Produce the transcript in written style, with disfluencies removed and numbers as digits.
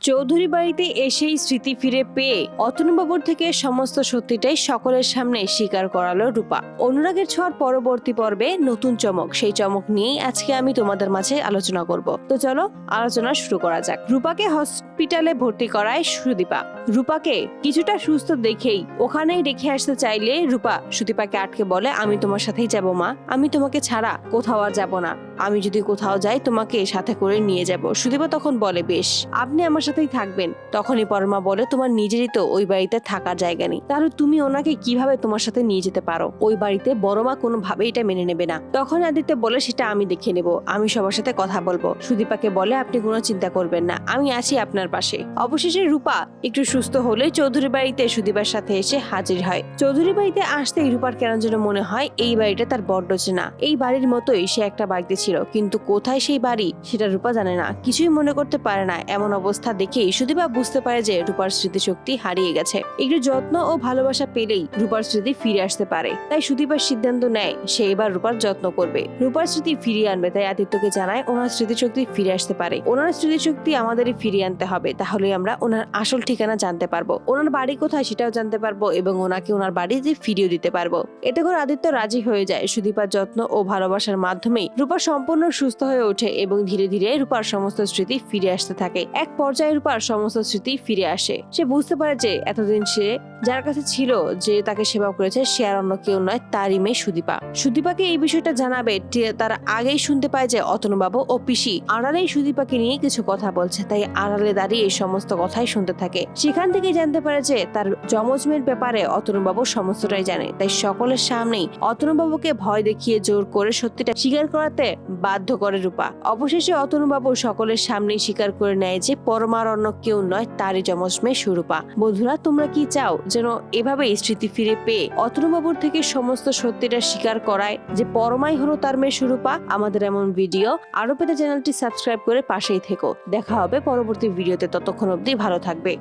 চৌধুরী বাড়িতে এসেই স্মৃতি ফিরে পেয়ে অতনুবাবুর থেকে সমস্ত সত্যিটাই সকলের সামনে স্বীকার করালো রূপা। অনুরাগের ছোঁয়ার পরবর্তী পর্বে নতুন চমক, সেই চমক নিয়েই আজকে আমি তোমাদের মাঝে আলোচনা করব। তো চলো আলোচনা শুরু করা যাক। রূপাকে হসপিটালে ভর্তি করায় সুদীপা। রূপাকে কিছুটা সুস্থ দেখেই ওখানেই রেখে আসতে চাইলে রূপা সুদীপাকে আটকে বলে, আমি তোমার সাথেই যাব মা, আমি তোমাকে ছাড়া কোথাও আর যাব না, আমি যদি কোথাও যাই তোমাকে সাথে করে নিয়ে যাব। সুদীপা তখন বলে, বেশ, আপনি আমার সাথেই থাকবেন। তখনই পরমা বলে, তোমার নিজেরই তো ওই বাড়িতে থাকার জায়গা নেই, তাহলে তুমি ওনাকে কিভাবে তোমার সাথে নিয়ে যেতে পারো? ওই বাড়িতে বড় মা কোনোভাবেই এটা মেনে নেবে না। তখন আদিত্য বলে, সেটা আমি দেখে নেব, আমি সবার সাথে কথা বলবো। সুদীপাকে বলে, আপনি কোনো চিন্তা করবেন না, আমি আছি আপনার পাশে। অবশেষে রূপা একটু সুস্থ হলে চৌধুরী বাড়িতে সুদীপার সাথে এসে হাজির হয়। চৌধুরী বাড়িতে আসতেই রূপার কেন যেন মনে হয় এই বাড়িটা তার বড্ড চেনা। এই বাড়ির মতোই সে একটা বাড়িতে ছিল, কিন্তু কোথায় সেই বাড়ি সেটা রূপা জানে না, কিছুই মনে করতে পারে না। এমন অবস্থা দেখেই সুদীপা বুঝতে পারে যে রূপার স্মৃতিশক্তি হারিয়ে গেছে। একটু যত্ন ও ভালোবাসা পেলেই রূপার স্মৃতি ফিরে আসতে পারে। তাই সুদীপার সিদ্ধান্ত নেয় সে এবার রূপার যত্ন করবে, রূপার স্মৃতি ফিরিয়ে আনবে। তাই আদিত্যকে জানায় ওনার স্মৃতিশক্তি ফিরে আসতে পারে, ওনার স্মৃতিশক্তি আমাদেরই ফিরিয়ে আনতে হবে, তাহলে আমরা ওনার আসল ঠিকানা জানতে পারবো, ওনার বাড়ি কোথায় সেটাও জানতে পারবো এবং ওনাকে ওনার বাড়িতে ফিরিয়ে দিতে পারবো। এতে করে আদিত্য রাজি হয়ে যায়। সুদীপার যত্ন ও ভালোবাসার মাধ্যমেই রূপা সম্পূর্ণ সুস্থ হয়ে ওঠে এবং ধীরে ধীরে রূপার সমস্ত স্মৃতি ফিরে আসতে থাকে। এক পর্যায়ে রূপার সমস্ত স্মৃতি ফিরে আসে। সে বুঝতে পারে যে এতদিন সে যার কাছে ছিল, যে তাকে সেবা করেছে, সে আর অন্য কেউ নয়, তারই মেয়ে সুদীপা। সুদীপাকে এই বিষয়টা জানাবে তার আগেই শুনতে পায় যে অতনুবাবু ও পিসি আড়ালেই সুদীপাকে নিয়ে কিছু কথা বলছে। তাই আড়ালে দাঁড়িয়ে এই সমস্ত কথাই শুনতে থাকে। সেখান থেকে জানতে পারে যে তার যমজ মেয়ের ব্যাপারে অতনুবাবু সমস্তটাই জানে। তাই সকলের সামনেই অতনুবাবুকে ভয় দেখিয়ে জোর করে সত্যিটা স্বীকার করাতে বাধ্য করে রূপা। অবশেষে অতনুবাবু সকলের সামনেই স্বীকার করে নেয় যে পরমার অন্য কেউ নয়, তারই যমজ মেয়ে সুরূপা। বন্ধুরা, তোমরা কি চাও যেন এভাবেই স্মৃতি ফিরে পেয়ে অতনুবাবুর থেকে সমস্ত সত্যিটা স্বীকার করায় যে পরমাই হলো তার মেয়ে সুরূপা? আমাদের এমন ভিডিও আরো পেতে চ্যানেলটি সাবস্ক্রাইব করে পাশেই থেকো। দেখা হবে পরবর্তী ভিডিওতে, ততক্ষণ অবধি ভালো থাকবে।